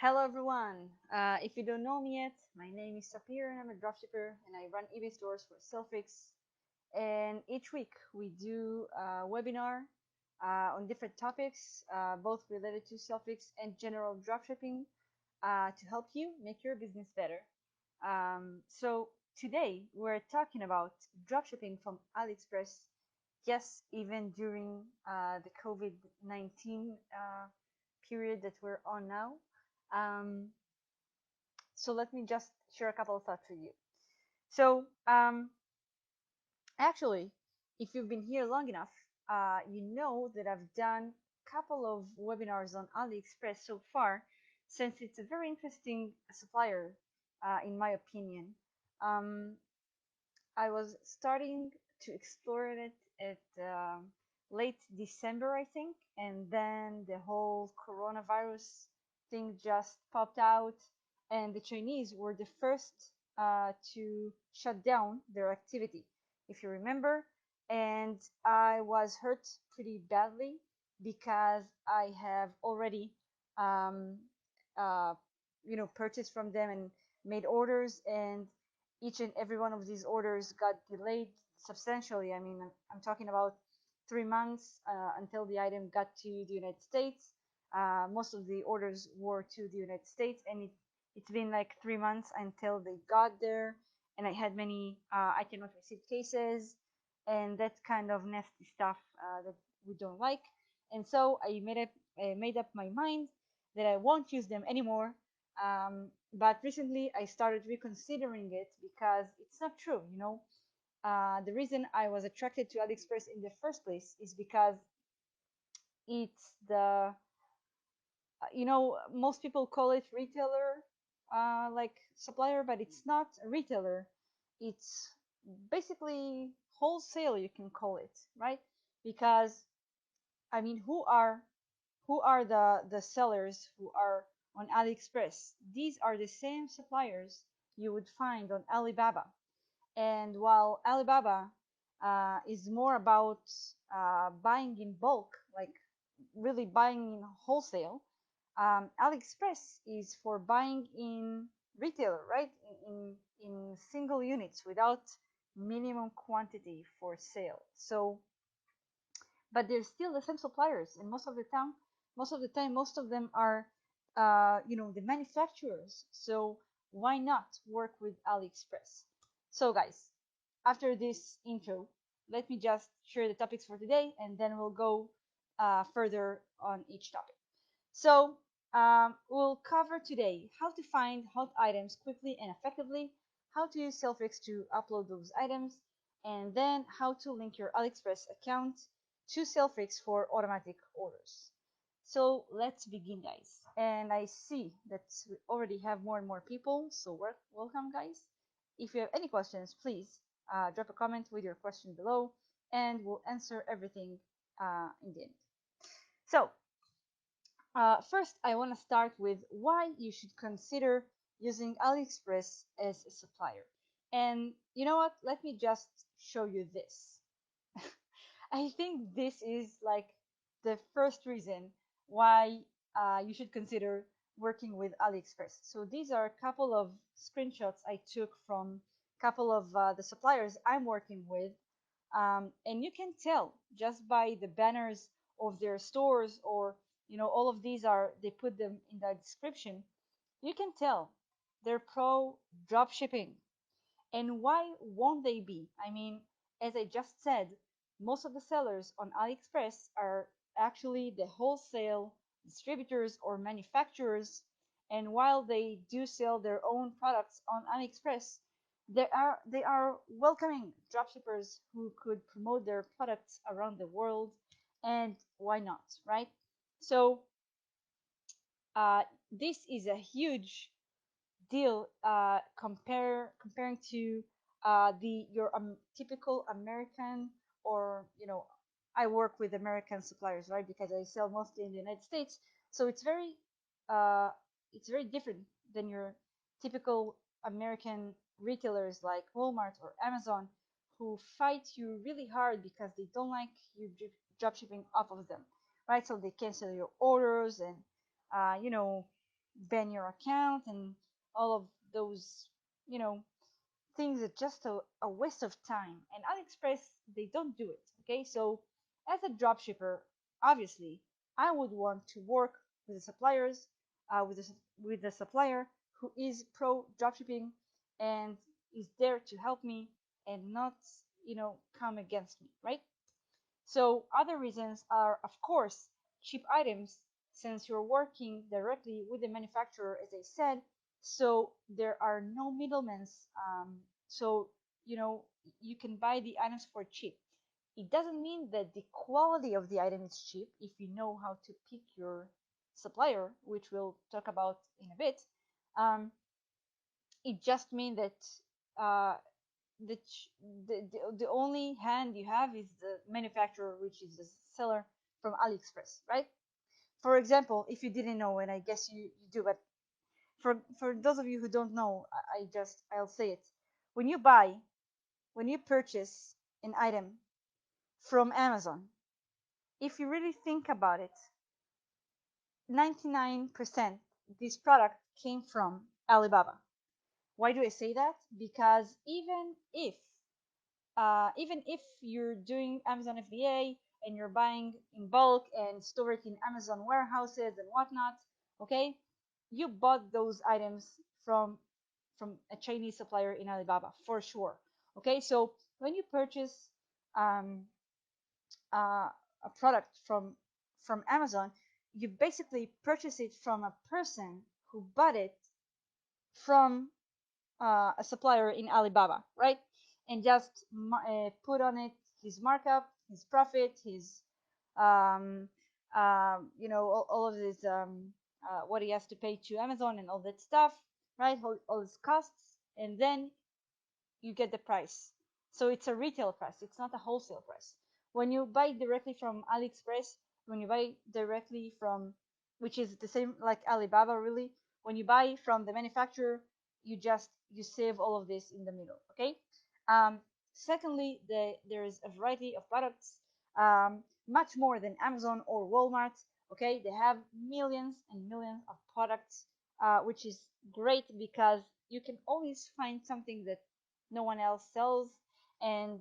Hello everyone. If you don't know me yet, my name is Supplier and I'm a dropshipper and I run eBay stores for Selfix. And each week we do a webinar on different topics, both related to Selfix and general dropshipping, to help you make your business better. So today we're talking about dropshipping from AliExpress. Yes, even during the COVID-19 period that we're on now. Um, so let me just share a couple of thoughts with you. So actually, if you've been here long enough, you know that I've done a couple of webinars on AliExpress so far, since it's a very interesting supplier, in my opinion. Um, I was starting to explore it at late December, I think, and then the whole coronavirus thing just popped out, and the Chinese were the first to shut down their activity, if you remember. And I was hurt pretty badly because I have already, um, uh, purchased from them and made orders, and each and every one of these orders got delayed substantially. I mean, I'm talking about 3 months until the item got to the United States. Most of the orders were to the United States, and it's been like 3 months until they got there. And I had many I cannot receive cases, and that kind of nasty stuff that we don't like. And so I made up my mind that I won't use them anymore. But recently I started reconsidering it because it's not true. The reason I was attracted to AliExpress in the first place is because it's the, most people call it retailer, like supplier, but it's not a retailer. It's basically wholesale, you can call it, right? Because I mean, who are the sellers who are on AliExpress? These are the same suppliers you would find on Alibaba. And while Alibaba is more about buying in bulk, like really buying in wholesale, AliExpress is for buying in retailer, right? In single units without minimum quantity for sale. So, but they're still the same suppliers, and most of them are, the manufacturers. So why not work with AliExpress? So guys, after this intro, let me just share the topics for today, and then we'll go further on each topic. So we'll cover today how to find hot items quickly and effectively, how to use Selfix to upload those items, and then how to link your AliExpress account to Selfix for automatic orders. So let's begin, guys. And I see that we already have more and more people, so welcome, guys. If you have any questions, please drop a comment with your question below, and we'll answer everything in the end. So first, I want to start with why you should consider using AliExpress as a supplier. And you know what? Let me just show you this. I think this is like the first reason why you should consider working with AliExpress. So these are a couple of screenshots I took from a couple of the suppliers I'm working with. And you can tell just by the banners of their stores, or all of these are, they put them in the description. You can tell they're pro drop shipping. And why won't they be? I mean, as I just said, most of the sellers on AliExpress are actually the wholesale distributors or manufacturers. And while they do sell their own products on AliExpress, they are welcoming dropshippers who could promote their products around the world. And why not, right? So this is a huge deal, comparing to the your typical American, or I work with American suppliers, right? Because I sell mostly in the United States, so uh, it's very different than your typical American retailers like Walmart or Amazon, who fight you really hard because they don't like you drop shipping off of them, right? So they cancel your orders, and uh, you know ban your account and all of those, you know, things are just a waste of time. And AliExpress, they don't do it. Okay, so as a dropshipper, obviously, I would want to work with the suppliers, with the supplier who is pro dropshipping and is there to help me and not, come against me, right? So other reasons are, of course, cheap items, since you're working directly with the manufacturer, as I said, so there are no middlemen. So, you know, you can buy the items for cheap. It doesn't mean that the quality of the item is cheap if you know how to pick your supplier, which we'll talk about in a bit. Um, it just means that uh, the, the only hand you have is the manufacturer, which is the seller from AliExpress, right? For example, if you didn't know, and I guess you do, but for those of you who don't know, I'll say it. When you buy, when you purchase an item from Amazon, if you really think about it, 99% this product came from Alibaba. Why do I say that? Because even if you're doing Amazon FBA and you're buying in bulk and store it in Amazon warehouses and whatnot, okay, you bought those items from a Chinese supplier in Alibaba for sure. Okay, so when you purchase um, a product from Amazon, you basically purchase it from a person who bought it from a supplier in Alibaba, right? And just put on it his markup, his profit, his um, all of this what he has to pay to Amazon and all that stuff, right? All his costs, and then you get the price. So it's a retail price, it's not a wholesale price. When you buy directly from AliExpress, when you buy directly from, which is the same like Alibaba really, when you buy from the manufacturer, you save all of this in the middle, okay? Um, Secondly, there is a variety of products, much more than Amazon or Walmart, okay? They have millions and millions of products, which is great because you can always find something that no one else sells, and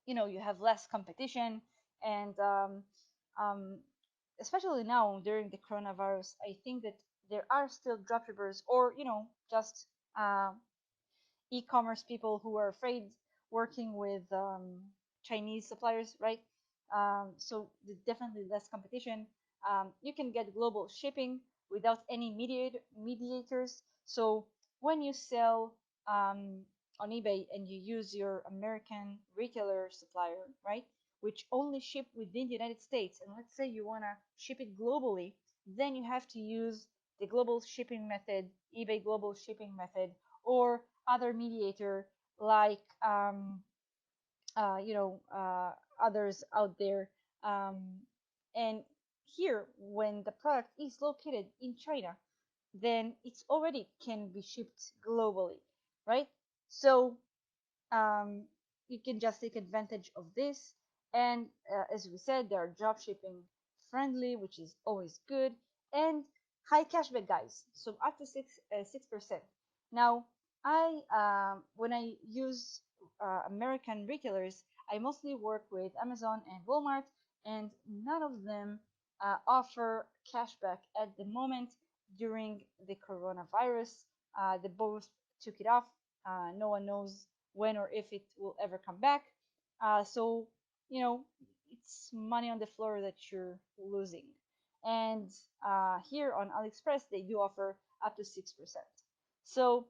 you have less competition, and um, especially now during the coronavirus, I think that there are still dropshippers or just uh, e-commerce people who are afraid working with Chinese suppliers, right? So there's definitely less competition. You can get global shipping without any mediators. So when you sell on eBay and you use your American retailer supplier, right, which only ship within the United States, and let's say you want to ship it globally, then you have to use the global shipping method, eBay global shipping method, or other mediator like others out there. Um, and here, when the product is located in China, then it's already can be shipped globally, right? So um, you can just take advantage of this. And as we said, they are drop shipping friendly, which is always good, and high cashback, guys. So up to 6%. Now, I when I use American retailers, I mostly work with Amazon and Walmart, and none of them offer cashback at the moment during the coronavirus. They both took it off. No one knows when or if it will ever come back. So, you know, it's money on the floor that you're losing. And here on AliExpress, they do offer up to 6%. So,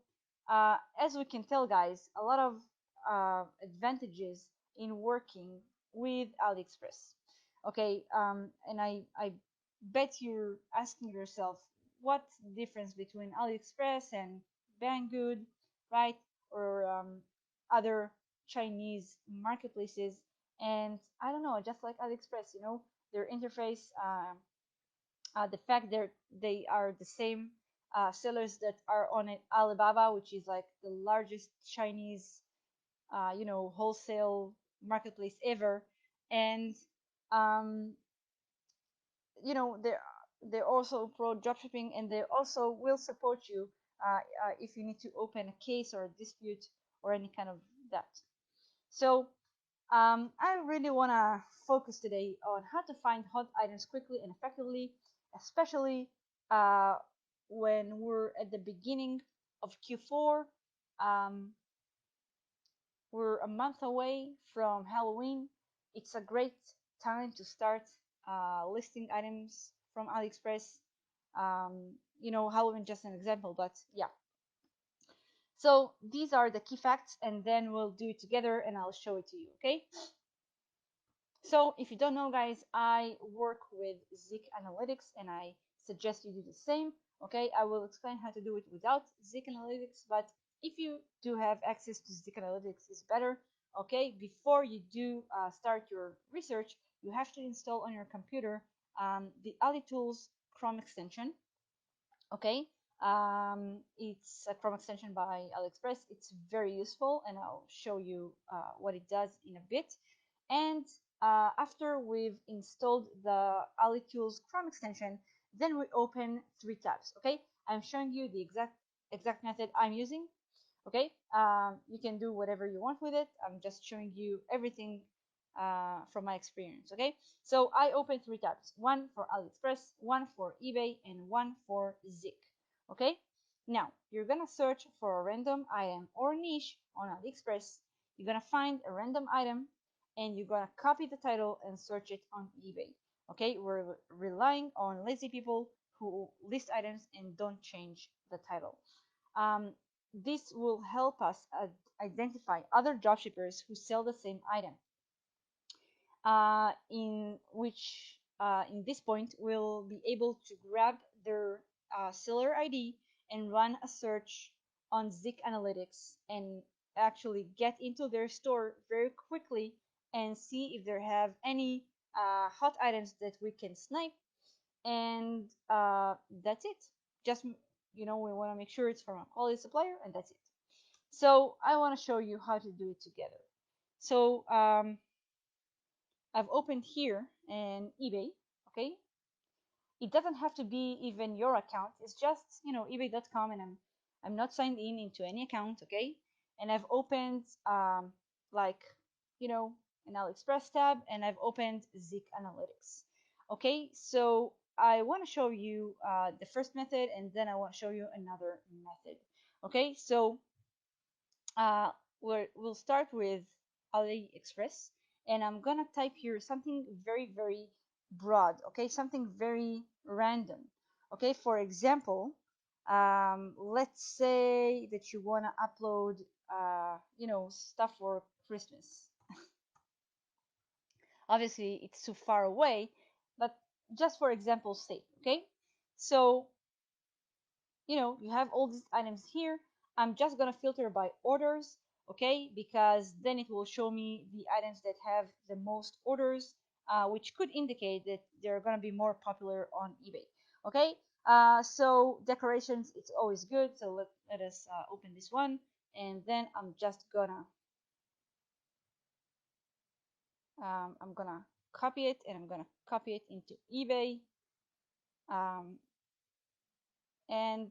as we can tell, guys, a lot of advantages in working with AliExpress. Okay, and I bet you're asking yourself what's the difference between AliExpress and Banggood, right? Or other Chinese marketplaces. And I don't know, just like AliExpress, their interface, the fact that they are the same sellers that are on it, Alibaba, which is like the largest Chinese, wholesale marketplace ever. And, um, there. They're also pro dropshipping, and they also will support you if you need to open a case or a dispute or any kind of that. So I really want to focus today on how to find hot items quickly and effectively, especially uh, when we're at the beginning of Q4. Um, we're a month away from Halloween. It's a great time to start listing items from AliExpress. Halloween just an example, but yeah. So these are the key facts, and then we'll do it together, and I'll show it to you. Okay. So if you don't know, guys, I work with Zik Analytics, and I suggest you do the same. Okay, I will explain how to do it without Zik Analytics, but if you do have access to Zik Analytics, is better. Okay, before you do start your research, you have to install on your computer the AliTools Chrome extension. Okay, it's a Chrome extension by AliExpress. It's very useful, and I'll show you what it does in a bit. And after we've installed the AliTools Chrome extension, then we open three tabs. Okay, I'm showing you the exact method I'm using. Okay, you can do whatever you want with it. I'm just showing you everything from my experience. Okay, so I open three tabs: one for AliExpress, one for eBay, and one for Zik. Okay, now you're gonna search for a random item or niche on AliExpress. You're gonna find a random item, and you're gonna copy the title and search it on eBay. Okay, we're relying on lazy people who list items and don't change the title. Um, this will help us identify other dropshippers who sell the same item. In this point, we'll be able to grab their seller ID and run a search on Zik Analytics and actually get into their store very quickly and see if they have any hot items that we can snipe. And that's it. Just, we want to make sure it's from a quality supplier, and that's it. So I want to show you how to do it together. So I've opened here an eBay. Okay, it doesn't have to be even your account. It's just ebay.com, and I'm not signed in into any account. Okay, and I've opened like an AliExpress tab, and I've opened Zik Analytics. Okay, so I want to show you the first method, and then I want to show you another method. Okay, so uh, we'll start with AliExpress, and I'm gonna type here something very, very broad. Okay, something very random. Okay, for example, let's say that you wanna upload, stuff for Christmas. Obviously, it's too far away, but just for example's sake. Okay, so you have all these items here. I'm just gonna filter by orders, okay, because then it will show me the items that have the most orders, which could indicate that they're gonna be more popular on eBay. Okay, so decorations, it's always good. So let us open this one, and then I'm gonna copy it, and I'm gonna copy it into eBay. um, and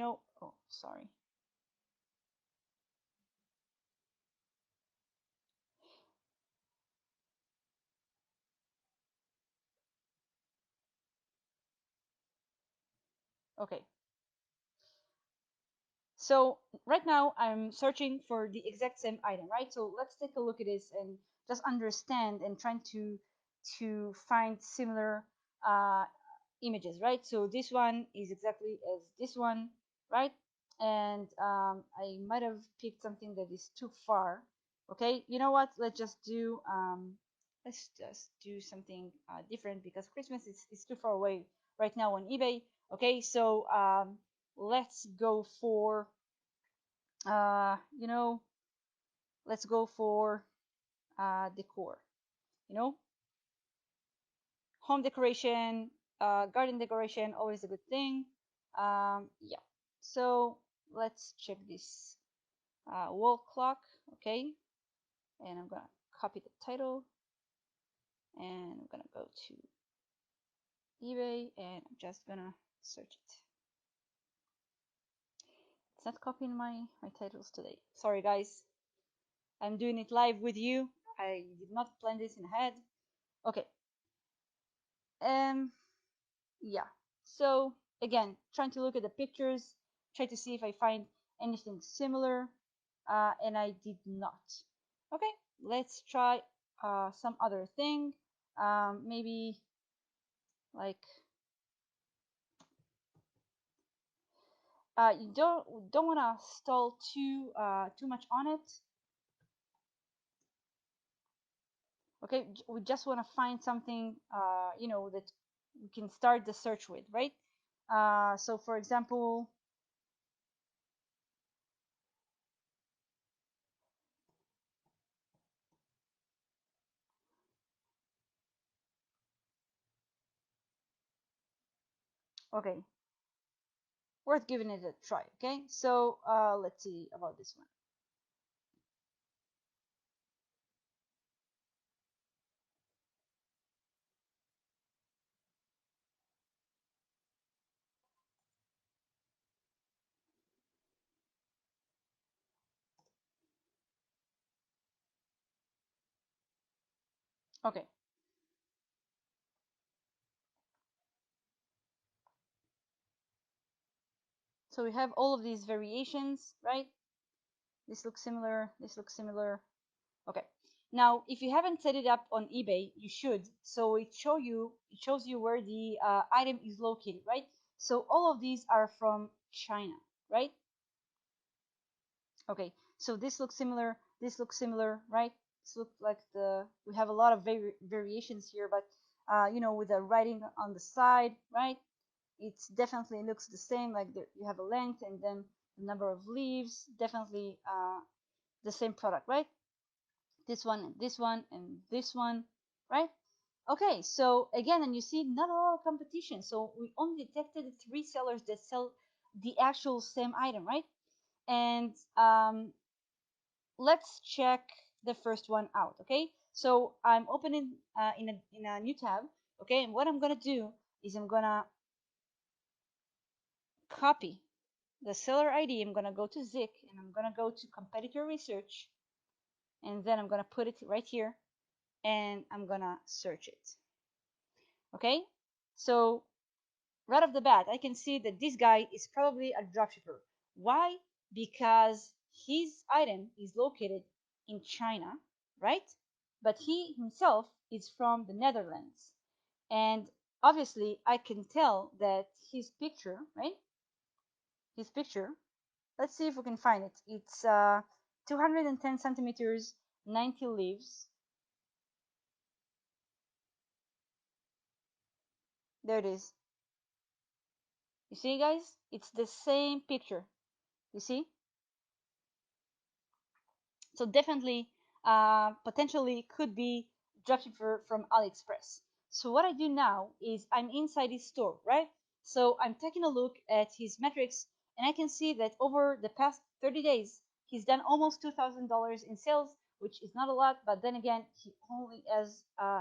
oh, sorry. Okay, so right now I'm searching for the exact same item, right? So let's take a look at this and just understand and trying to find similar uh, images, right? So this one is exactly as this one, right? And I might have picked something that is too far. Okay, you know what? Let's just do something different, because Christmas is too far away right now on eBay. Okay, so let's go for uh, you know, let's go for decor. You know, home decoration, garden decoration, always a good thing. Yeah. So let's check this wall clock. Okay, and I'm gonna copy the title, and I'm gonna go to eBay, and I'm just gonna search it. It's not copying my titles today. Sorry, guys. I'm doing it live with you. I did not plan this in ahead. Okay. Um. Yeah. So again, trying to look at the pictures, try to see if I find anything similar, and I did not. Okay. Let's try some other thing. Maybe like you don't want to stall too much on it. Okay, we just want to find something that we can start the search with, right? So for example, okay, worth giving it a try. Okay, so let's see about this one. Okay, so we have all of these variations, right? This looks similar, this looks similar. Okay, now if you haven't set it up on eBay, you should. So it shows you where the item is located, right? So all of these are from China, right? Okay, so this looks similar, this looks similar, right? This looks like we have a lot of variations here, but with the writing on the side, right? It's definitely looks the same, like you have a length and then the number of leaves, definitely the same product, right? This one and this one and this one, right? Okay, so again, and you see not a lot of competition. So we only detected 3 sellers that sell the actual same item, right? And let's check the first one out. Okay, so I'm opening in a new tab. Okay, and what I'm gonna do is I'm gonna copy the seller ID. I'm gonna go to Zik and I'm gonna go to competitor research, and then I'm gonna put it right here and I'm gonna search it. Okay, so right off the bat I can see that this guy is probably a dropshipper. Why? Because his item is located in China, right? But he himself is from the Netherlands. And obviously, I can tell that his picture, right? His picture, let's see if we can find it. It's 210 centimeters, 90 leaves. There it is. You see, guys? It's the same picture. You see? So definitely, potentially could be dropshipper from AliExpress. So what I do now is I'm inside his store, right? So I'm taking a look at his metrics, and I can see that over the past 30 days, he's done almost $2,000 in sales, which is not a lot. But then again, he only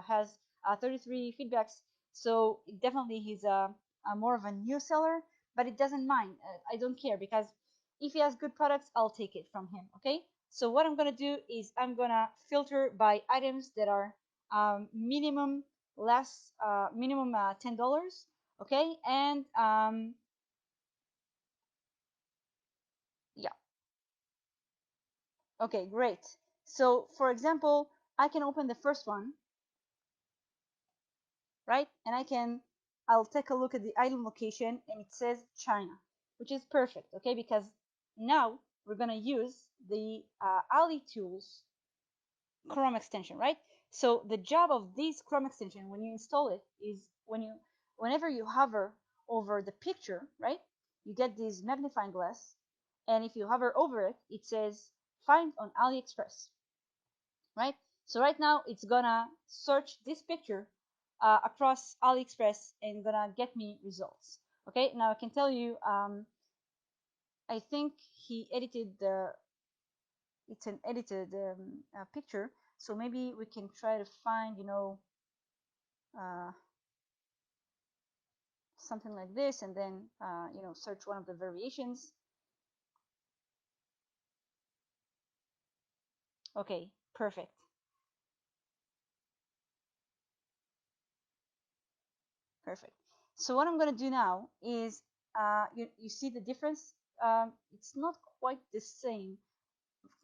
has 33 feedbacks, so definitely he's a more of a new seller. But it doesn't mind. I don't care because if he has good products, I'll take it from him. Okay. So what I'm gonna do is I'm gonna filter by items that are minimum $10. Okay, and yeah, okay, great. So for example, I can open the first one, right? And I'll take a look at the item location, and it says China, which is perfect. Okay, because now we're gonna use the Ali tools Chrome extension, right? So the job of this Chrome extension when you install it is whenever you hover over the picture, right? You get this magnifying glass, and if you hover over it, it says find on AliExpress, right? So right now it's gonna search this picture across AliExpress and gonna get me results. Okay, now I can tell you, I think he edited it's an edited picture, so maybe we can try to find uh, something like this, and then search one of the variations. Okay, perfect. Perfect. So what I'm going to do now is, you see the difference? It's not quite the same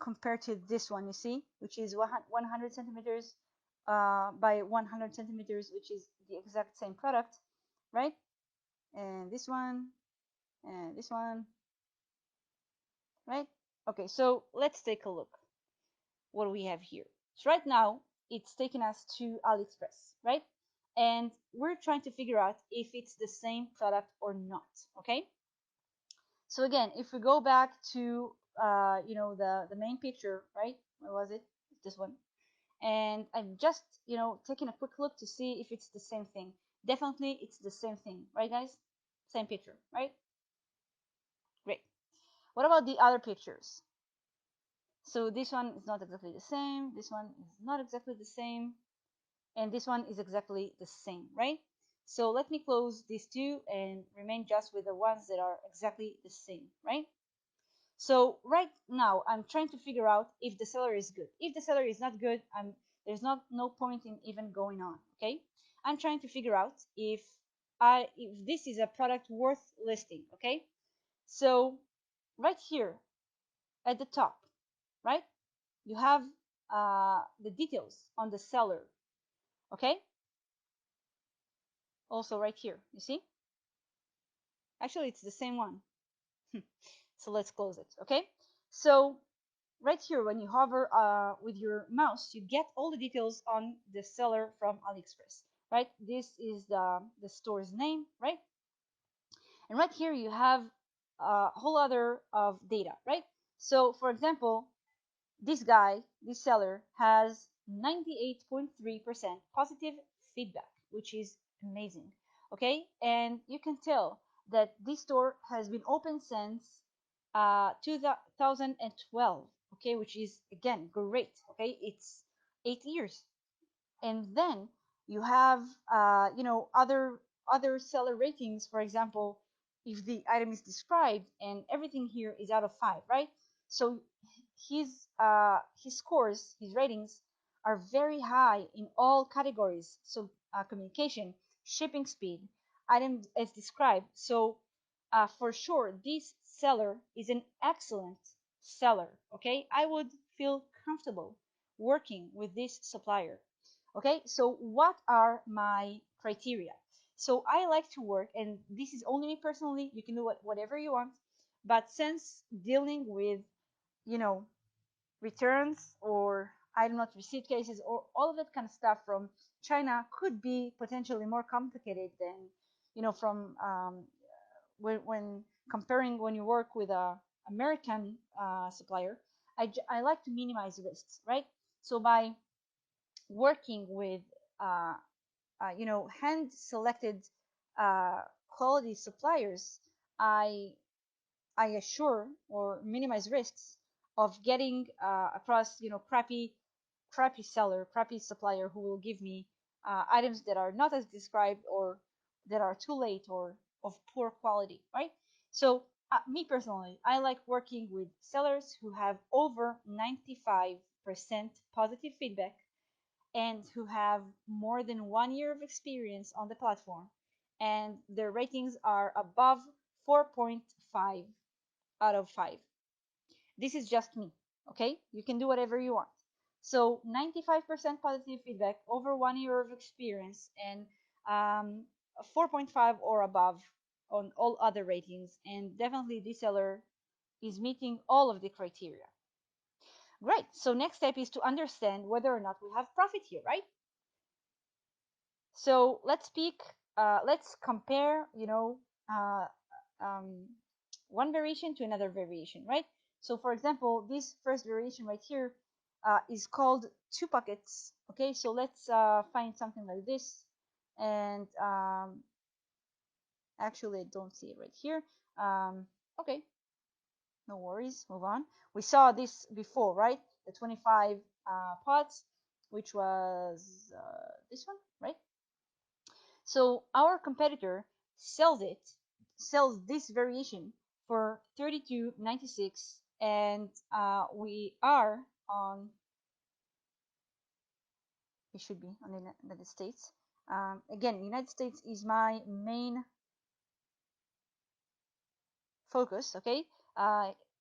compared to this one, you see, which is 100 centimeters by 100 centimeters, which is the exact same product, right? And this one, right? Okay, so let's take a look what we have here. So right now, it's taking us to AliExpress, right? And we're trying to figure out if it's the same product or not, okay? So again, if we go back to the main picture, right? Where was it? This one. And I'm just taking a quick look to see if it's the same thing. Definitely, it's the same thing, right, guys? Same picture, right? Great. What about the other pictures? So this one is not exactly the same. This one is not exactly the same. And this one is exactly the same, right? So let me close these two and remain just with the ones that are exactly the same, right? So right now I'm trying to figure out if the seller is good. If the seller is not good, there's no point in even going on, okay? I'm trying to figure out if this is a product worth listing, okay? So right here at the top, right? You have the details on the seller, okay? Also right here, you see? Actually, it's the same one. So let's close it, okay? So right here, when you hover with your mouse, you get all the details on the seller from AliExpress, right? This is the store's name, right? And right here, you have a whole other of data, right? So for example, this guy, this seller, has 98.3% positive feedback, which is amazing. Okay, and you can tell that this store has been open since 2012. Okay, which is again great. Okay, it's 8 years. And then you have other seller ratings. For example, if the item is described and everything here is out of 5, right? So his scores, his ratings are very high in all categories. So communication, shipping speed, items as described. So for sure, this seller is an excellent seller. Okay, I would feel comfortable working with this supplier. Okay, so what are my criteria? So I like to work, and this is only me personally. You can do whatever you want, but since dealing with you know returns, or I do not receipt cases, or all of that kind of stuff from China could be potentially more complicated than from when comparing when you work with a American supplier. I like to minimize risks, right? So by working with uh, hand selected quality suppliers, I I assure or minimize risks of getting across crappy seller, crappy supplier who will give me items that are not as described, or that are too late, or of poor quality, right? So me personally, I like working with sellers who have over 95% positive feedback, and who have more than 1 year of experience on the platform, and their ratings are above 4.5 out of 5. This is just me, okay? You can do whatever you want. So 95% positive feedback, over 1 year of experience, and 4.5 or above on all other ratings. And definitely this seller is meeting all of the criteria. Great. So next step is to understand whether or not we have profit here, right? So let's compare, uh, um, one variation to another variation, right? So for example, this first variation right here is called 2 pockets. Okay, so let's find something like this. And actually, I don't see it right here. Okay, no worries, move on. We saw this before, right? The 25 pots, which was this one, right? So our competitor sells this variation for 32.96, and we are on, it should be on the United States. Again, United States is my main focus. Okay,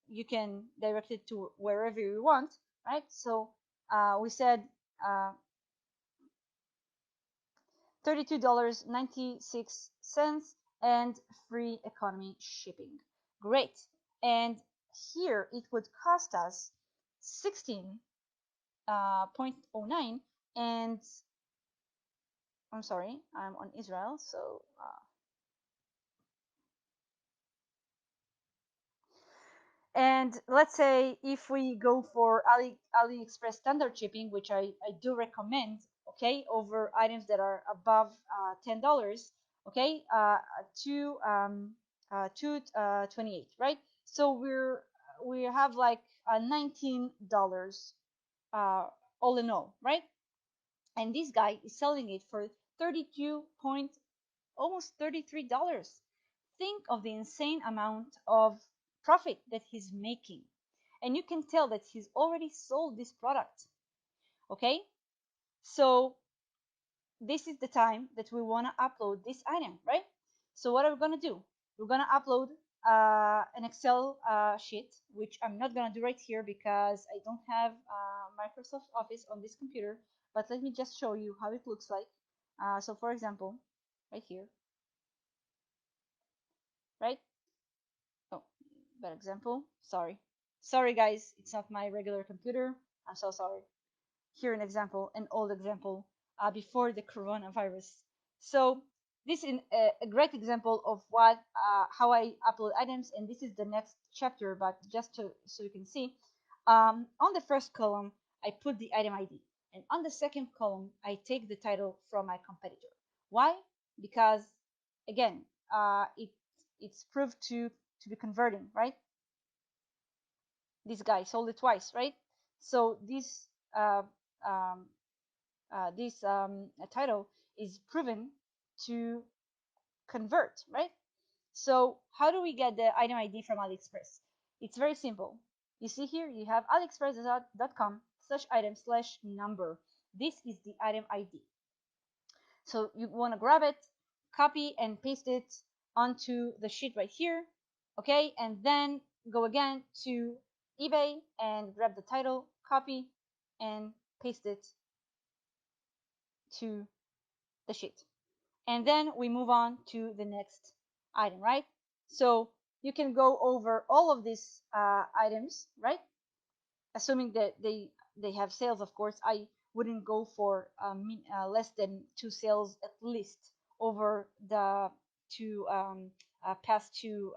you can direct it to wherever you want, right? So we said $32.96 and free economy shipping. Great. And here it would cost us 16.09, and I'm sorry, I'm on Israel, so and let's say if we go for AliExpress standard shipping, which I do recommend, okay, over items that are above $10, okay, to 28, right? So we have like $19 all in all, right? And this guy is selling it for 32 point almost $33. Think of the insane amount of profit that he's making. And you can tell that he's already sold this product. Okay? So this is the time that we want to upload this item, right? So what are we going to do? We're going to upload an Excel sheet, which I'm not going to do right here because I don't have Microsoft Office on this computer. But let me just show you how it looks like. So for example, right here, right? Oh, bad example. Sorry. Sorry, guys. It's not my regular computer. I'm so sorry. Here an example, an old example, before the coronavirus. So this is a great example of what how I upload items, and this is the next chapter. But just so you can see, on the first column I put the item ID, and on the second column I take the title from my competitor. Why? Because again, it's proved to be converting, right? This guy sold it twice, right? So uh, um, this title is proven to convert, right? So how do we get the item ID from AliExpress? It's very simple. You see here, you have aliexpress.com/item/number. This is the item ID. So you want to grab it, copy and paste it onto the sheet right here. Okay, and then go again to eBay and grab the title, copy and paste it to the sheet. And then we move on to the next item, right? So you can go over all of these items, right? Assuming that they have sales, of course. I wouldn't go for less than 2 sales at least over the past 2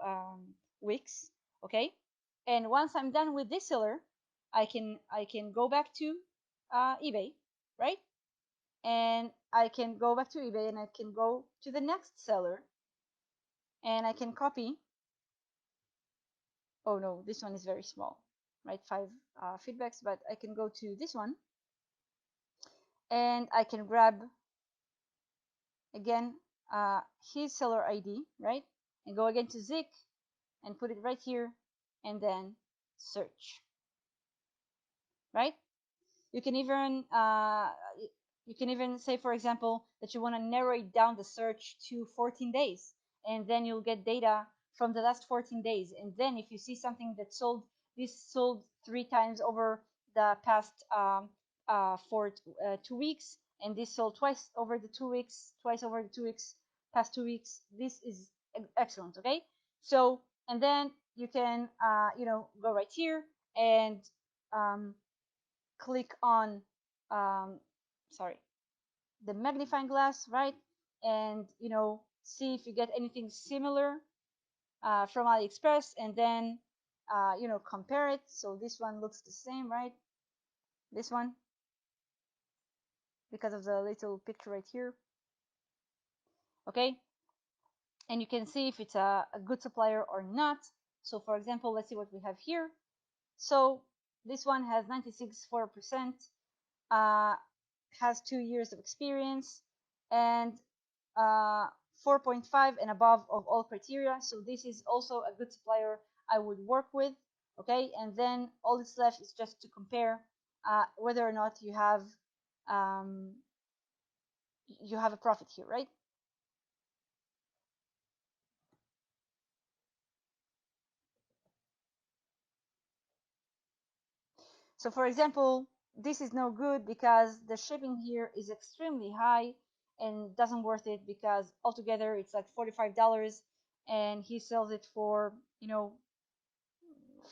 weeks. Okay, and once I'm done with this seller, I can go back to eBay, right? And I can go back to eBay and I can go to the next seller and I can copy. Oh no, this one is very small, right? 5 feedbacks, but I can go to this one and I can grab again his seller ID, right? And go again to Zik and put it right here and then search, right? You can even say, for example, that you want to narrow it down the search to 14 days, and then you'll get data from the last 14 days. And then if you see something that sold 3 times over the past for 2 weeks, and this sold twice over the 2 weeks, past 2 weeks, this is excellent. Okay, so and then you can go right here and click on sorry, the magnifying glass, right? And see if you get anything similar from AliExpress, and then compare it. So this one looks the same, right? This one, because of the little picture right here. Okay, and you can see if it's a good supplier or not. So for example, let's see what we have here. So this one has 96.4%, has 2 years of experience, and 4.5 and above of all criteria. So this is also a good supplier I would work with. Okay, and then all that's left is just to compare whether or not um, you have a profit here, right? So for example, this is no good because the shipping here is extremely high and doesn't worth it because altogether it's like $45 and he sells it for,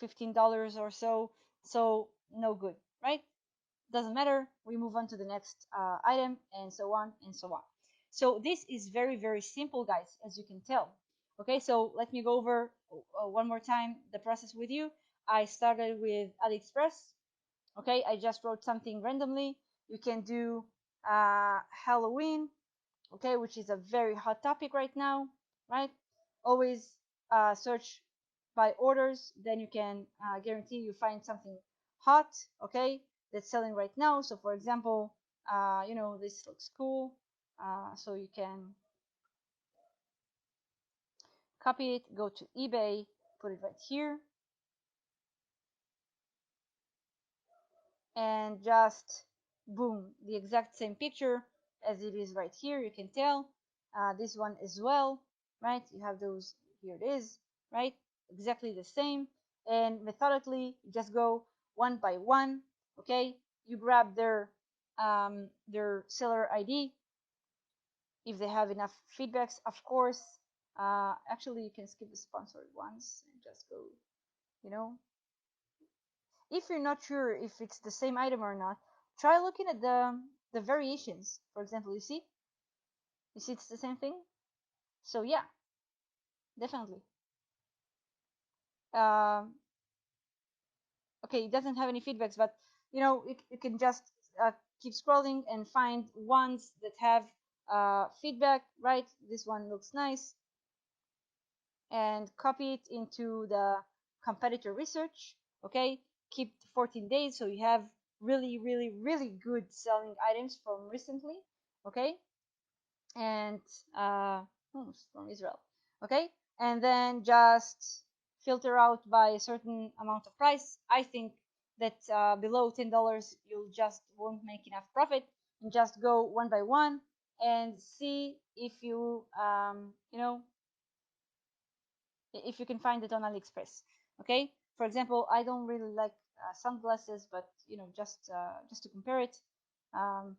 $15 or so. So no good, right? Doesn't matter. We move on to the next item and so on and so on. So this is very, very simple, guys, as you can tell. Okay, so let me go over one more time the process with you. I started with AliExpress. Okay, I just wrote something randomly. You can do Halloween, okay, which is a very hot topic right now, right? Always search by orders, then you can guarantee you find something hot, okay, that's selling right now. So for example, this looks cool, so you can copy it, go to eBay, put it right here, and just boom, the exact same picture as it is right here. You can tell this one as well, right? You have those, here it is, right? Exactly the same. And methodically, you just go one by one. Okay, you grab their seller ID if they have enough feedbacks, of course. Actually, you can skip the sponsored ones and just go, you know, if you're not sure if it's the same item or not, try looking at the variations. For example, you see it's the same thing. So yeah, definitely. Um, okay, it doesn't have any feedbacks, but you can just keep scrolling and find ones that have feedback. Right, this one looks nice, and copy it into the competitor research. Okay, keep 14 days so you have really, really, really good selling items from recently. Okay, and it's from Israel. Okay, and then just filter out by a certain amount of price. I think that below $10 you'll just won't make enough profit, and just go one by one and see if if you can find it on AliExpress. Okay, for example, I don't really like sunglasses, but just to compare it. Um,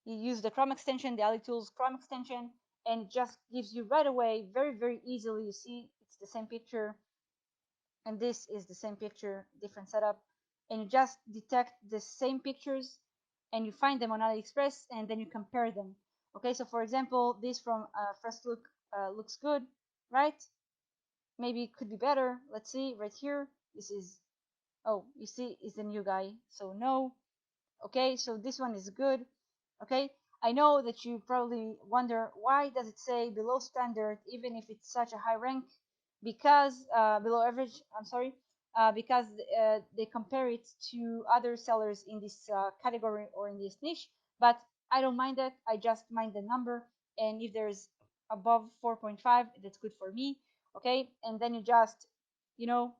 you use the Chrome extension, the AliTools Chrome extension, and it just gives you right away, very, very easily. You see, it's the same picture, and this is the same picture, different setup, and you just detect the same pictures, and you find them on AliExpress, and then you compare them. Okay, so for example, this from first look looks good, right? Maybe it could be better. Let's see right here. This is, oh, you see, is the new guy, so no. Okay, so this one is good. Okay, I know that you probably wonder why does it say below standard even if it's such a high rank, because below average, I'm sorry, because they compare it to other sellers in this category or in this niche. But I don't mind that, I just mind the number, and if there's above 4.5, that's good for me. Okay, and then you just you know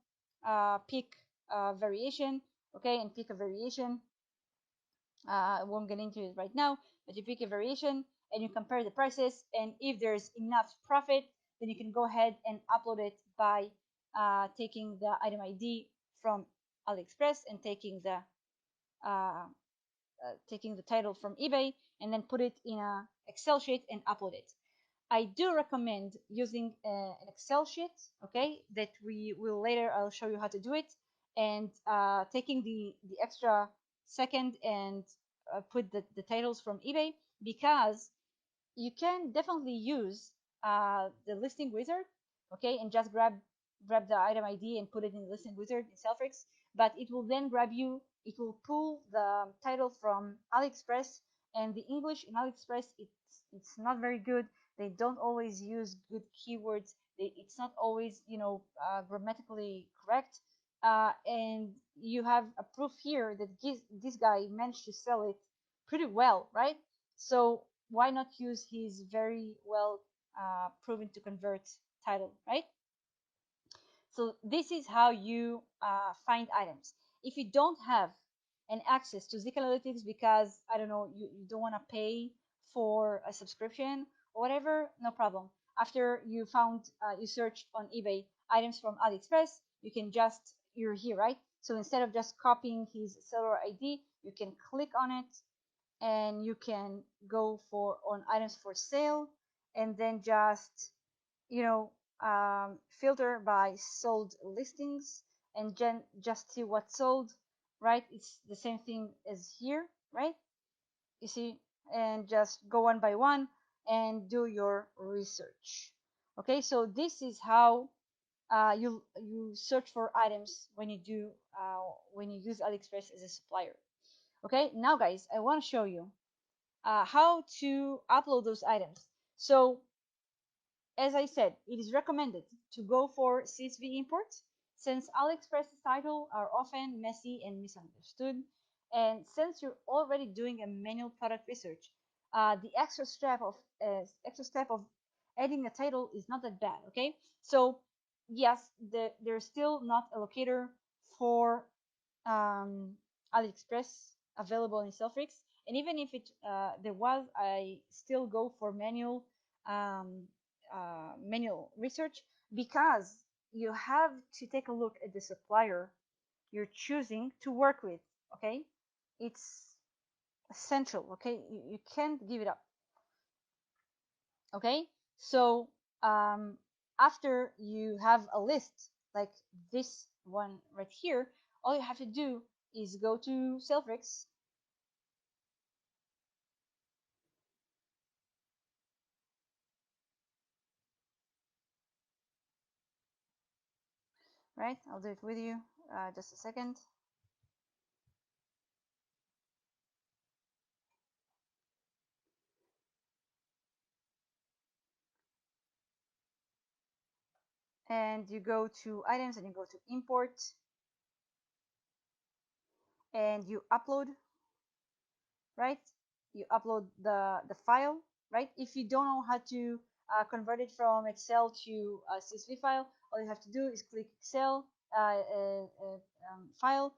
pick a variation. Okay, and pick a variation. I won't get into it right now, but you pick a variation and you compare the prices, and if there's enough profit, then you can go ahead and upload it by taking the item ID from AliExpress and uh, taking the title from eBay, and then put it in a Excel sheet and upload it. I do recommend using an Excel sheet, okay, that we will later, I'll show you how to do it, and taking the extra second and put the titles from eBay, because you can definitely use the listing wizard, okay, and just grab the item ID and put it in the listing wizard in Selfrix, but it will then it will pull the title from AliExpress, and the English in AliExpress, it's not very good. They don't always use good keywords. It's not always grammatically correct, and you have a proof here that this guy managed to sell it pretty well, right? So why not use his very well proven to convert title, right? So this is how you find items. If you don't have an access to Zik Analytics because, I don't know, you don't want to pay for a subscription or whatever, no problem. After you found, you searched on eBay items from AliExpress, you can just, you're here, right? So instead of just copying his seller ID, you can click on it and you can go for on items for sale and then just, you know, filter by sold listings and just see what's sold, right? It's the same thing as here, right? You see, and just go one by one and do your research. Okay, so this is how you search for items when you do when you use AliExpress as a supplier. Okay, now guys, I want to show you how to upload those items. So as I said, it is recommended to go for CSV import since AliExpress's titles are often messy and misunderstood. And since you're already doing a manual product research, the extra step of adding a title is not that bad. Okay, so yes, there's still not a locator for um, AliExpress available in Selfrix, and even if it there was, I still go for um, manual research because you have to take a look at the supplier you're choosing to work with. Okay, it's essential. Okay, you can't give it up. Okay, so after you have a list like this one right here, all you have to do is go to Selfrix, right? I'll do it with you. Just a second. And you go to items and you go to import and you upload, right? You upload the file, right? If you don't know how to convert it from Excel to a CSV file, all you have to do is click Excel file,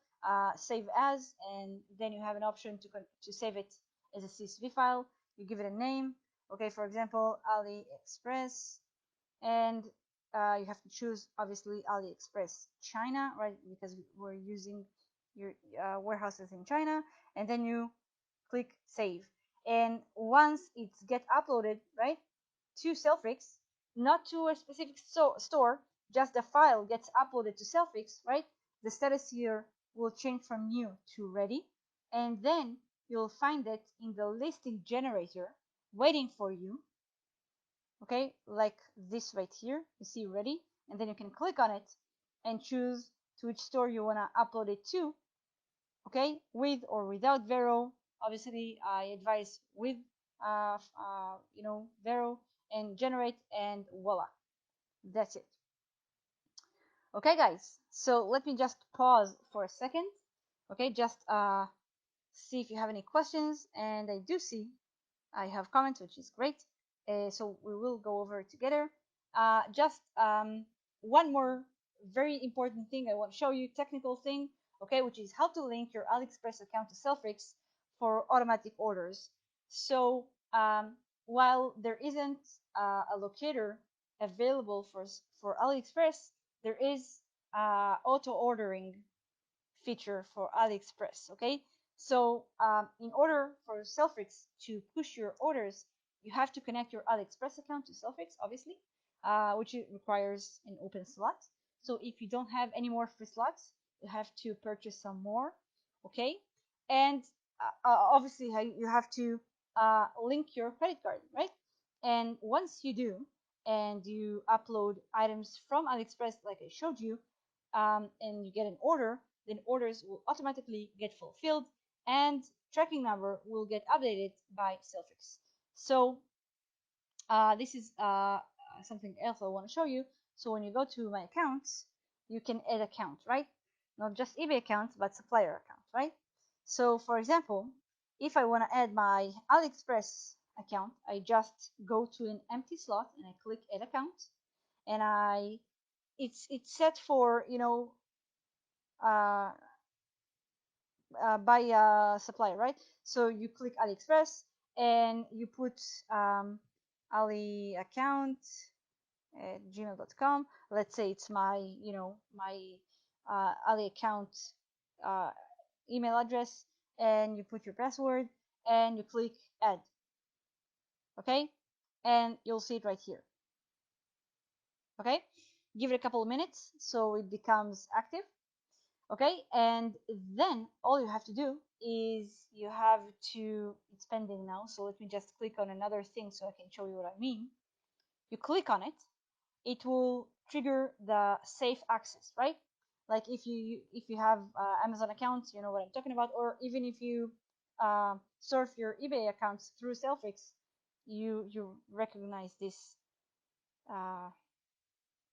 save as, and then you have an option to save it as a CSV file. You give it a name, okay? For example, AliExpress, and you have to choose obviously AliExpress China, right? Because we're using your warehouses in China, and then you click save. And once it's get uploaded, right, to Selfrix, not to a specific store, just the file gets uploaded to Selfrix, right? The status here will change from new to ready, and then you'll find it in the listing generator waiting for you. Okay, like this right here, you see ready, and then you can click on it and choose to which store you want to upload it to. Okay, with or without Vero. Obviously I advise with Vero, and generate, and voila, that's it. Okay guys, so let me just pause for a second. Okay, just see if you have any questions, and I do see I have comments, which is great. So we will go over it together. Just one more very important thing I want to show you, technical thing, okay, which is how to link your AliExpress account to Selfrix for automatic orders. So while there isn't a locator available for AliExpress, there is auto ordering feature for AliExpress. Okay, so in order for Selfrix to push your orders, you have to connect your AliExpress account to Selfrix, obviously, which requires an open slot. So if you don't have any more free slots, you have to purchase some more. Okay, and obviously you have to link your credit card, right? And once you do, and you upload items from AliExpress, like I showed you, and you get an order, then orders will automatically get fulfilled and tracking number will get updated by Selfrix. So this is something else I want to show you. So when you go to my accounts, you can add account, right? Not just eBay account, but supplier account, right? So for example, if I want to add my AliExpress account, I just go to an empty slot and I click add account, and it's set for, uh, by supplier, right? So you click AliExpress and you put Ali account at gmail.com. Let's say it's my, my Ali account uh, email address, and you put your password and you click add. Okay, and you'll see it right here. Okay, give it a couple of minutes so it becomes active. Okay, and then all you have to do is you have to, it's pending now, so let me just click on another thing so I can show you what I mean. You click on it, it will trigger the safe access, right? Like if you have Amazon accounts, you know what I'm talking about, or even if you surf your eBay accounts through Selfix, you recognize this uh,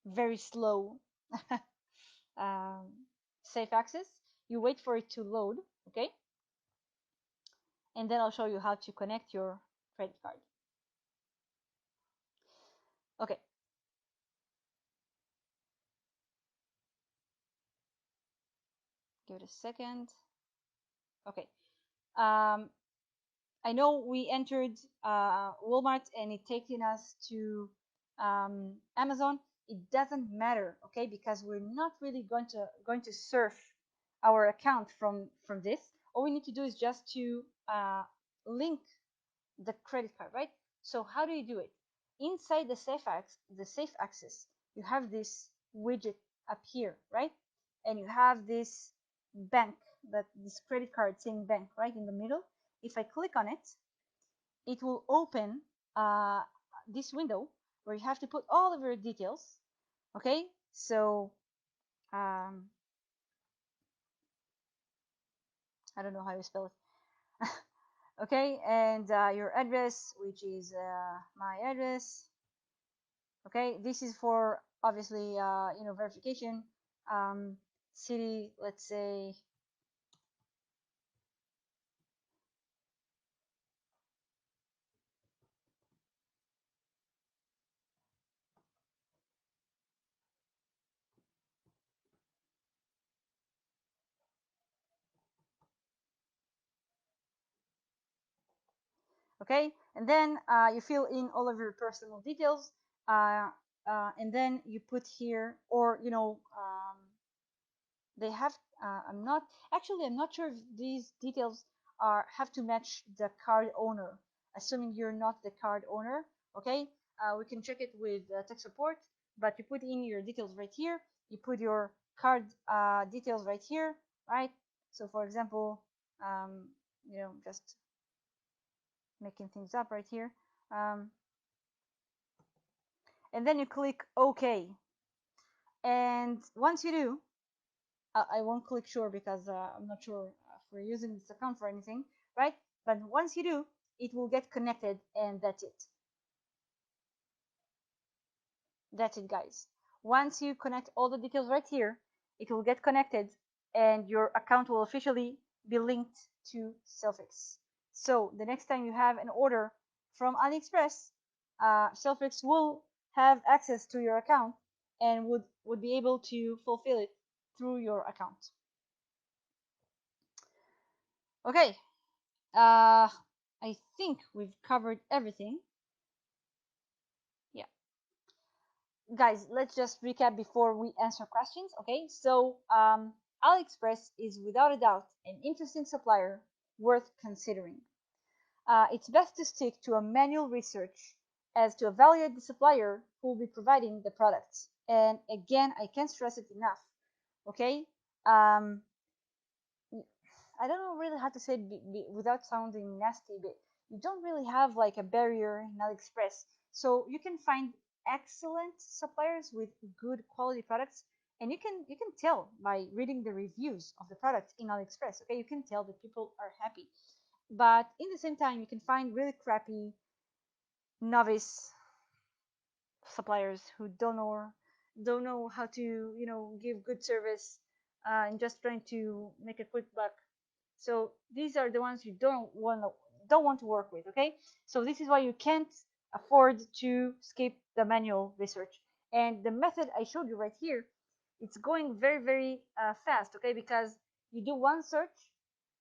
very slow um, safe access. You wait for it to load, okay? And then I'll show you how to connect your credit card. Okay. Give it a second. Okay. Um, I know we entered Walmart and it taking us to Amazon. It doesn't matter, okay, because we're not really going to surf our account from this. All we need to do is just to link the credit card, right? So how do you do it? Inside the safe access, you have this widget up here, right? And you have this bank, that this credit card saying bank right in the middle. If I click on it, it will open this window where you have to put all of your details. Okay, so um, I don't know how you spell it. Okay, and your address, which is my address. Okay, this is for obviously verification. City, let's say. Okay, and then you fill in all of your personal details, uh, and then you put here, or they have I'm not sure if these details are have to match the card owner, assuming you're not the card owner. Okay, we can check it with tech support, but you put in your details right here, you put your card details right here, right? So for example, just making things up right here, um, and then you click OK, and once you do, I won't click sure because I'm not sure if we're using this account for anything, right? But once you do, it will get connected, and that's it. That's it, guys. Once you connect all the details right here, it will get connected, and your account will officially be linked to Selfix. So the next time you have an order from AliExpress, Selfix will have access to your account and would be able to fulfill it through your account. Okay, I think we've covered everything. Yeah, guys, let's just recap before we answer questions. Okay, so AliExpress is without a doubt an interesting supplier worth considering. It's best to stick to a manual research as to evaluate the supplier who will be providing the products. And again, I can't stress it enough. Okay, um, I don't know really how to say it without sounding nasty, but you don't really have like a barrier in AliExpress. So you can find excellent suppliers with good quality products, and you can tell by reading the reviews of the products in AliExpress. Okay, you can tell that people are happy, but in the same time, you can find really crappy novice suppliers who don't know how to give good service and just trying to make a quick buck. So these are the ones you don't want to don't want to work with. Okay, so this is why you can't afford to skip the manual research. And the method I showed you right here, it's going very very fast. Okay, because you do one search,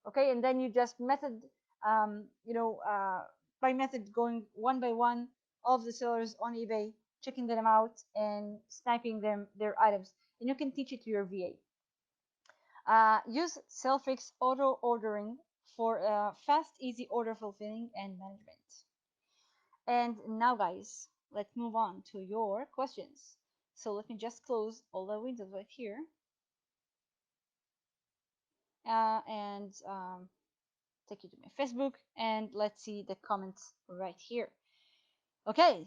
okay, and then you just method, by method, going one by one of the sellers on eBay, checking them out and sniping them their items, and you can teach it to your VA. Use Selfrix auto ordering for fast, easy order fulfilling and management. And now, guys, let's move on to your questions. So let me just close all the windows right here, and take you to my Facebook, and let's see the comments right here. Okay,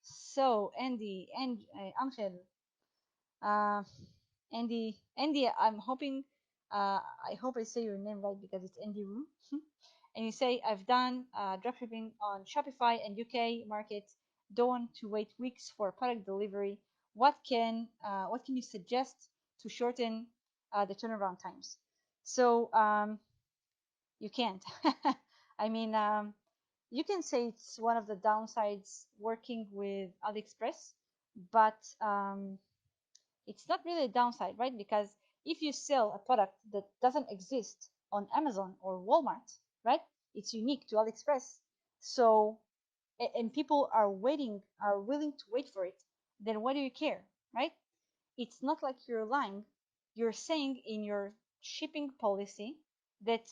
so Andy and Angel, uh, Andy, I'm hoping, I hope I say your name right because it's Andy Wu. And you say, I've done dropshipping on Shopify and UK markets. Don't want to wait weeks for product delivery. What can you suggest to shorten the turnaround times? So you can't. I mean, you can say it's one of the downsides working with AliExpress, but it's not really a downside, right? Because if you sell a product that doesn't exist on Amazon or Walmart, right? It's unique to AliExpress. So, and people are willing to wait for it, then what do you care, right? It's not like you're lying. You're saying in your shipping policy that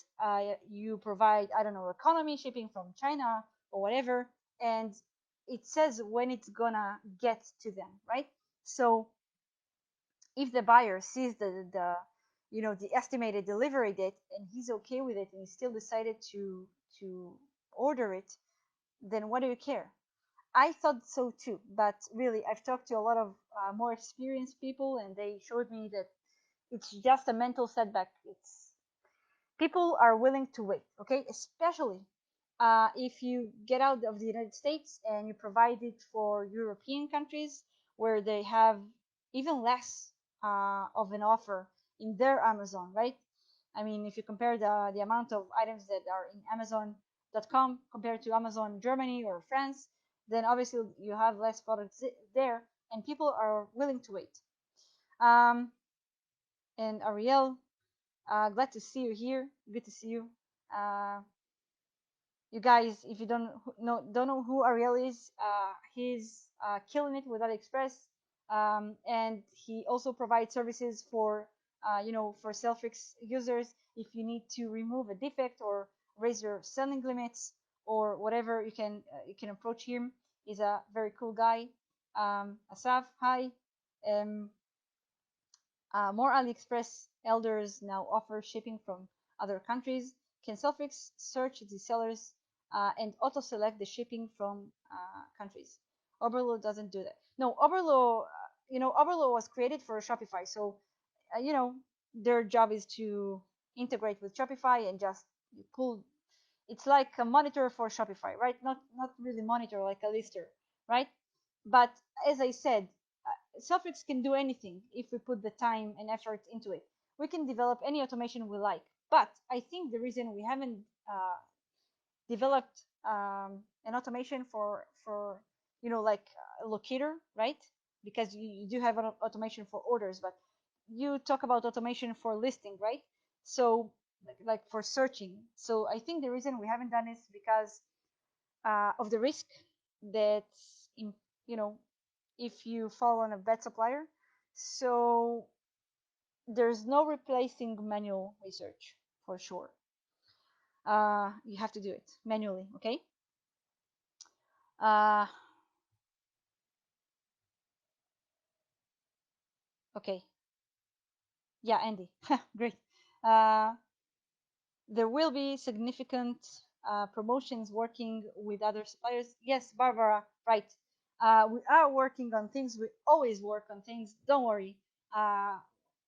you provide, I don't know, economy shipping from China or whatever, and it says when it's gonna get to them, right? So if the buyer sees the estimated delivery date and he's okay with it and he still decided to order it, then what do you care? I thought so too, but really, I've talked to a lot of more experienced people, and they showed me that it's just a mental setback. It's people are willing to wait, okay? Especially if you get out of the United States and you provide it for European countries where they have even less of an offer in their Amazon, right? I mean, if you compare the amount of items that are in Amazon.com compared to Amazon Germany or France, then obviously you have less products there, and people are willing to wait. And Ariel, glad to see you here. Good to see you. Uh, you guys, if you don't know who Ariel is, he's killing it with AliExpress, and he also provides services for for Selfrix users. If you need to remove a defect or raise your selling limits or whatever, you can approach him. He's a very cool guy. Asaf, hi. Um, more AliExpress elders now offer shipping from other countries. Can Selfrix search the sellers and auto select the shipping from countries? Oberlo doesn't do that. No, Oberlo, Oberlo was created for Shopify, so their job is to integrate with Shopify and just pull. It's like a monitor for Shopify, right? Not really monitor like a lister, right? But as I said, Suffix can do anything if we put the time and effort into it. We can develop any automation we like. But I think the reason we haven't developed an automation for like a locator, right? Because you do have an automation for orders, but you talk about automation for listing, right? So like for searching. So I think the reason we haven't done is because of the risk that in, you know if you fall on a bad supplier. So there's no replacing manual research for sure. You have to do it manually, okay? Uh, okay. Yeah, Andy. Great. Uh, there will be significant promotions working with other suppliers. Yes, Barbara, right. We are working on things. We always work on things. Don't worry. Uh,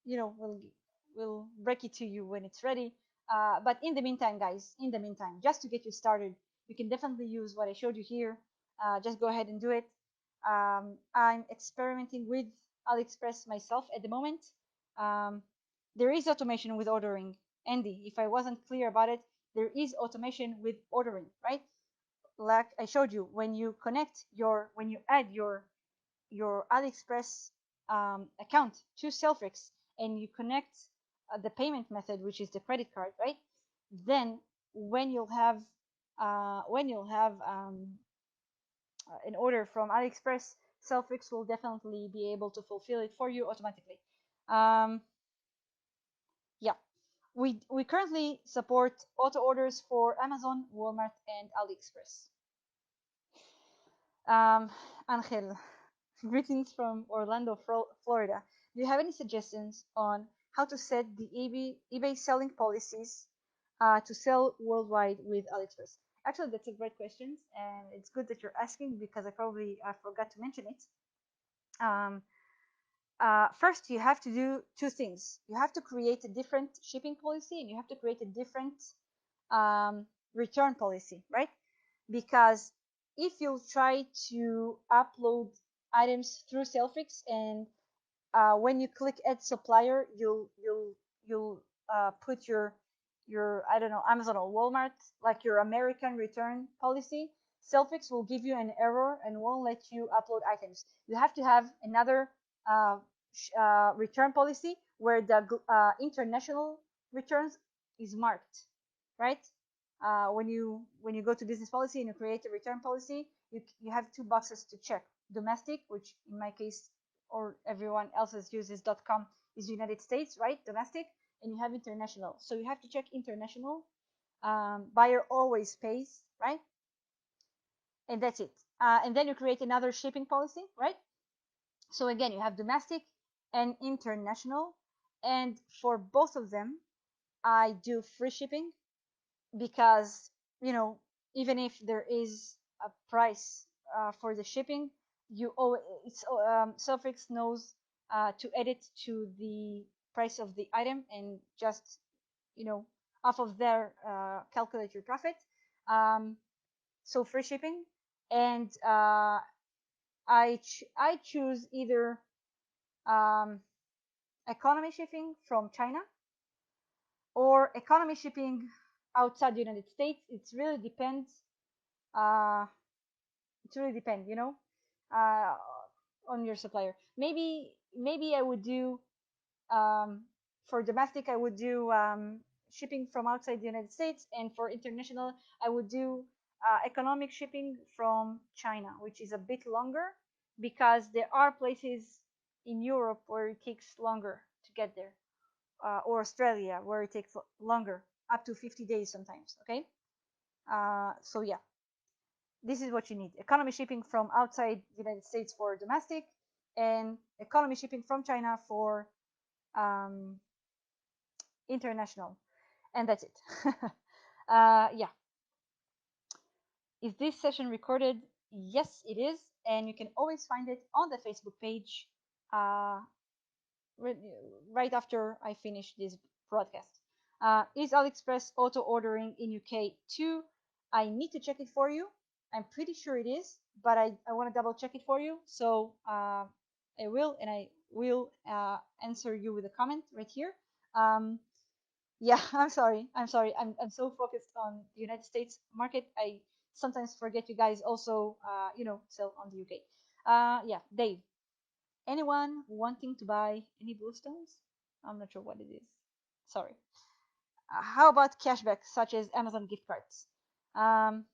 we'll break it to you when it's ready. But in the meantime, guys, in the meantime, just to get you started, you can definitely use what I showed you here. Just go ahead and do it. I'm experimenting with AliExpress myself at the moment. Um, there is automation with ordering. Andy, if I wasn't clear about it, there is automation with ordering, right? Like I showed you, when you add your AliExpress account to Selfrix, and you connect the payment method, which is the credit card, right? Then when you'll have an order from AliExpress, Selfrix will definitely be able to fulfill it for you automatically. Um, yeah, we currently support auto orders for Amazon, Walmart, and AliExpress. Angel, greetings from Orlando, Florida. Do you have any suggestions on how to set the eBay selling policies to sell worldwide with AliExpress? Actually, that's a great question, and it's good that you're asking because I probably forgot to mention it. Um, First, you have to do two things. You have to create a different shipping policy, and you have to create a different return policy, right? Because if you try to upload items through Selfrix, and when you click add supplier, you'll put your I don't know, Amazon or Walmart, like your American return policy. Selfrix will give you an error and won't let you upload items. You have to have another uh, return policy where the international returns is marked, right? When you go to business policy and you create a return policy, you have two boxes to check: domestic, which in my case or everyone else's uses .com is United States, right? Domestic, and you have international. So you have to check international. Buyer always pays, right? And that's it. And then you create another shipping policy, right? So again, you have domestic and international. And for both of them, I do free shipping because, you know, even if there is a price for the shipping, Selfrix knows to edit to the price of the item and just, you know, off of their calculate your profit. So free shipping, and I choose either um, economy shipping from China or economy shipping outside the United States. It's really depends. Uh, it really depends, you know, uh, on your supplier. Maybe I would do um, for domestic, I would do shipping from outside the United States, and for international, I would do economic shipping from China, which is a bit longer because there are places in Europe where it takes longer to get there, or Australia where it takes longer, up to 50 days sometimes. Okay, so yeah, this is what you need: economy shipping from outside the United States for domestic, and economy shipping from China for um, international, and that's it. Yeah. Is this session recorded? Yes, it is, and you can always find it on the Facebook page uh, right after I finish this broadcast. Is AliExpress auto ordering in UK too? I need to check it for you. I'm pretty sure it is, but I want to double check it for you. So I will, and I will answer you with a comment right here. Yeah, I'm so focused on the United States market. I sometimes forget you guys also, sell on the UK. Yeah, Dave. Anyone wanting to buy any Bluestones? I'm not sure what it is. Sorry. How about cashback, such as Amazon gift cards? Um,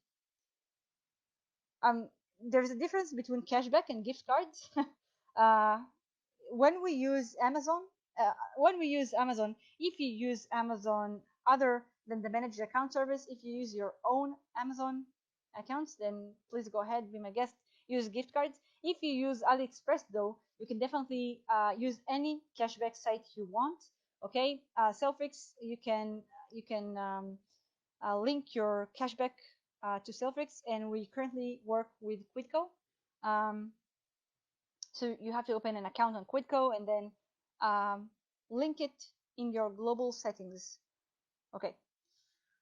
um, there's a difference between cashback and gift cards. uh, when we use Amazon, if you use Amazon other than the managed account service, if you use your own Amazon accounts, then please go ahead, be my guest, use gift cards. If you use AliExpress, though, you can definitely use any cashback site you want. Okay, Selfrix, you can link your cashback to Selfrix, and we currently work with Quidco. Um, so you have to open an account on Quidco and then link it in your global settings. Okay.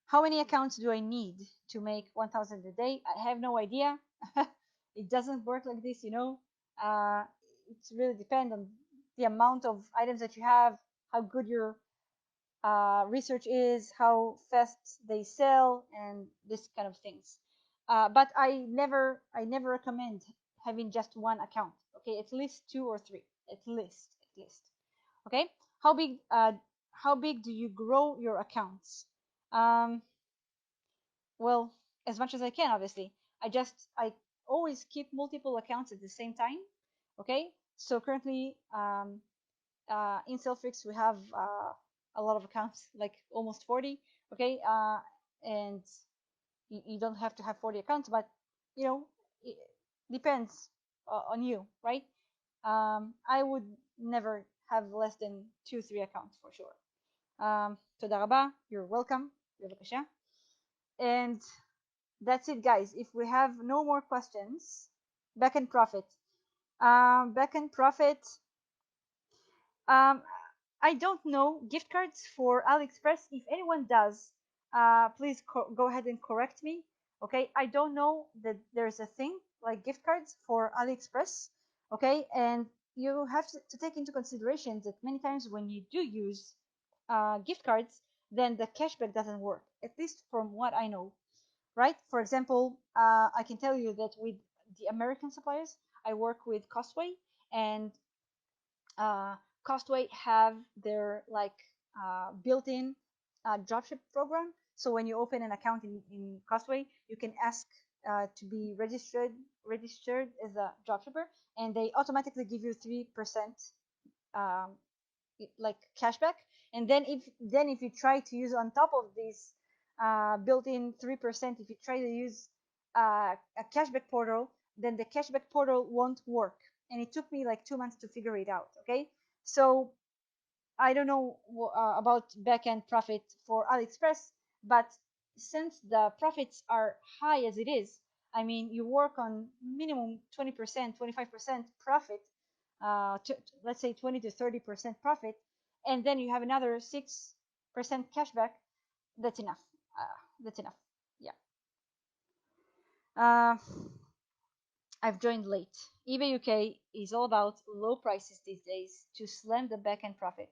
How many accounts do I need to make 1,000 a day? I have no idea. It doesn't work like this, you know. It really depends on the amount of items that you have, how good your research is, how fast they sell, and this kind of things. But I never recommend having just one account. Okay, at least two or three, at least. Okay, how big do you grow your accounts? Um, well, as much as I can, obviously. I always keep multiple accounts at the same time. Okay, so currently in Selfix we have a lot of accounts, like almost 40. Okay, and you don't have to have 40 accounts, but you know, it depends on you, right? I would never have less than 2 3 accounts for sure. תודה רבה, you're welcome, בבקשה. And that's it, guys. If we have no more questions, back and profit. Back and profit. Um, I don't know gift cards for AliExpress. If anyone does, please go ahead and correct me. Okay, I don't know that there's a thing like gift cards for AliExpress. Okay, and you have to take into consideration that many times when you do use gift cards, then the cashback doesn't work. At least from what I know, right? For example, I can tell you that with the American suppliers, I work with Costway, and uh, Costway have their like built-in dropship program. So when you open an account in Costway, you can ask to be registered as a dropshipper, and they automatically give you 3% um, like cashback. And then if you try to use on top of this built-in 3%, if you try to use a cashback portal, then the cashback portal won't work. And it took me like 2 months to figure it out. Okay, so I don't know about backend profit for AliExpress, but since the profits are high as it is, I mean, you work on minimum 20%, 25% profit, let's say 20 to 30% profit, and then you have another 6% cashback. That's enough. That's enough. Yeah. Uh, I've joined late. eBay UK is all about low prices these days to slam the backend profit.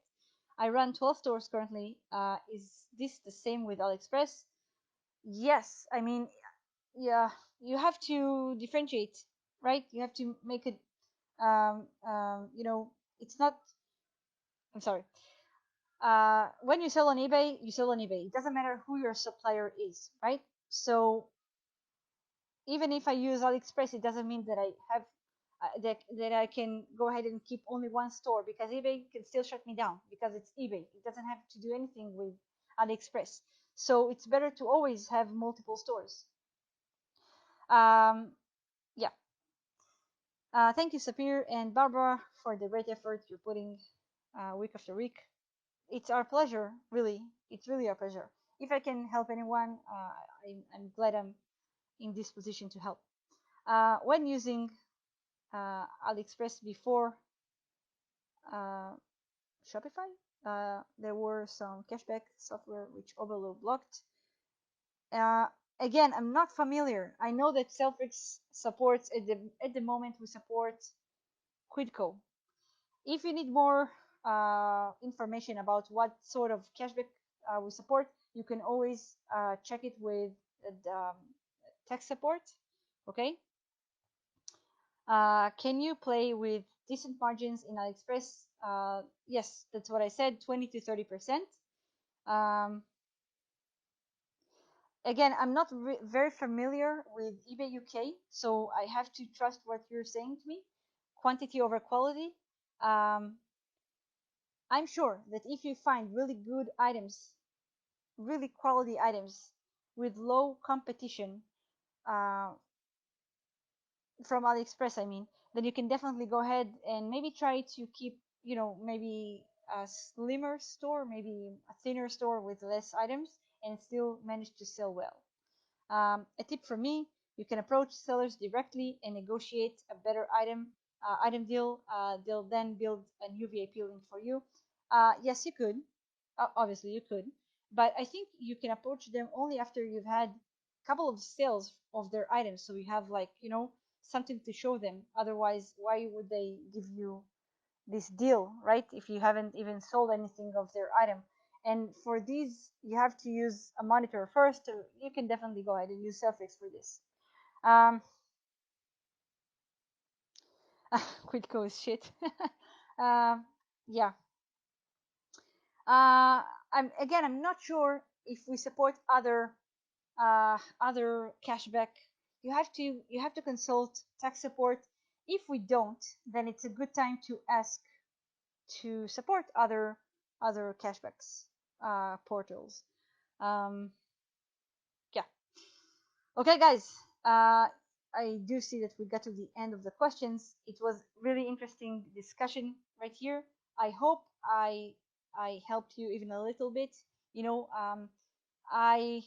I run 12 stores currently. Is this the same with AliExpress? Yes. I mean, yeah, you have to differentiate, right? You have to make it, it's not, I'm sorry. When you sell on eBay, you sell on eBay. It doesn't matter who your supplier is, right? So even if I use AliExpress, it doesn't mean that I have that I can go ahead and keep only one store, because eBay can still shut me down because it's eBay. It doesn't have to do anything with AliExpress. So it's better to always have multiple stores. Yeah. Thank you, Sapir and Barbara, for the great effort you're putting week after week. It's our pleasure, really. It's really our pleasure. If I can help anyone, I'm glad I'm in this position to help. When using AliExpress before Shopify, there were some cashback software which overload blocked. Uh, Again, I'm not familiar. I know that Selfrix supports at the moment we support Quidco. If you need more information about what sort of cashback we support, you can always check it with the tech support. Okay. Can you play with decent margins in AliExpress? Yes, that's what I said, 20 to 30%. Again, I'm not very familiar with eBay UK, so I have to trust what you're saying to me. Quantity over quality. I'm sure that if you find really good items, really quality items with low competition uh, from AliExpress, I mean, then you can definitely go ahead and maybe try to keep, maybe a slimmer store, maybe a thinner store with less items, and still manage to sell well. A tip from me: you can approach sellers directly and negotiate a better item deal. They'll then build a new VIP link for you. Yes, you could. Obviously, you could, but I think you can approach them only after you've had a couple of sales of their items, so you have like something to show them. Otherwise, why would they give you this deal, right? If you haven't even sold anything of their item. And for these, you have to use a monitor first. You can definitely go ahead and use Selfix for this. Um, Quidco is shit. um, yeah. I'm not sure if we support other cashback. You have to consult tech support. If we don't, then it's a good time to ask to support other cashbacks portals. Um, yeah. Okay, guys. I do see that we got to the end of the questions. It was really interesting discussion right here. I hope I helped you even a little bit. You know, I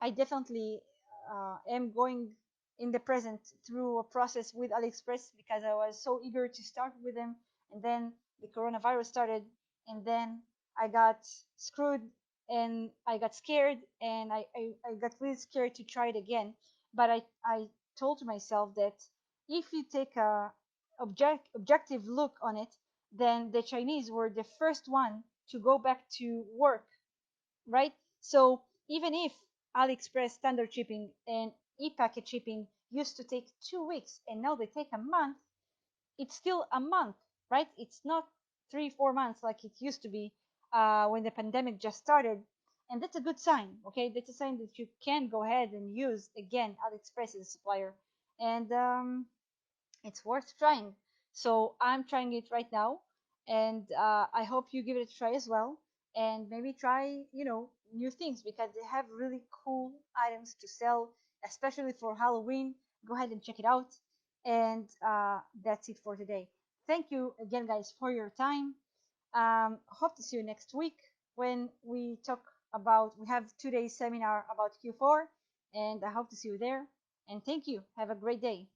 I definitely am going in the present through a process with AliExpress because I was so eager to start with them, and then the coronavirus started, and then I got screwed, and I got scared, and I got really scared to try it again. But I told myself that if you take a objective look on it, then the Chinese were the first one to go back to work, right? So even if AliExpress standard shipping and e-packet shipping used to take 2 weeks and now they take a month, it's still a month, right? It's not 3 4 months like it used to be when the pandemic just started. And that's a good sign. Okay, that's a sign that you can go ahead and use again AliExpress as a supplier. And it's worth trying. So I'm trying it right now, and I hope you give it a try as well. And maybe try, new things because they have really cool items to sell, especially for Halloween. Go ahead and check it out. And that's it for today. Thank you again, guys, for your time. Hope to see you next week when we talk about. We have 2 days seminar about Q4, and I hope to see you there. And thank you. Have a great day.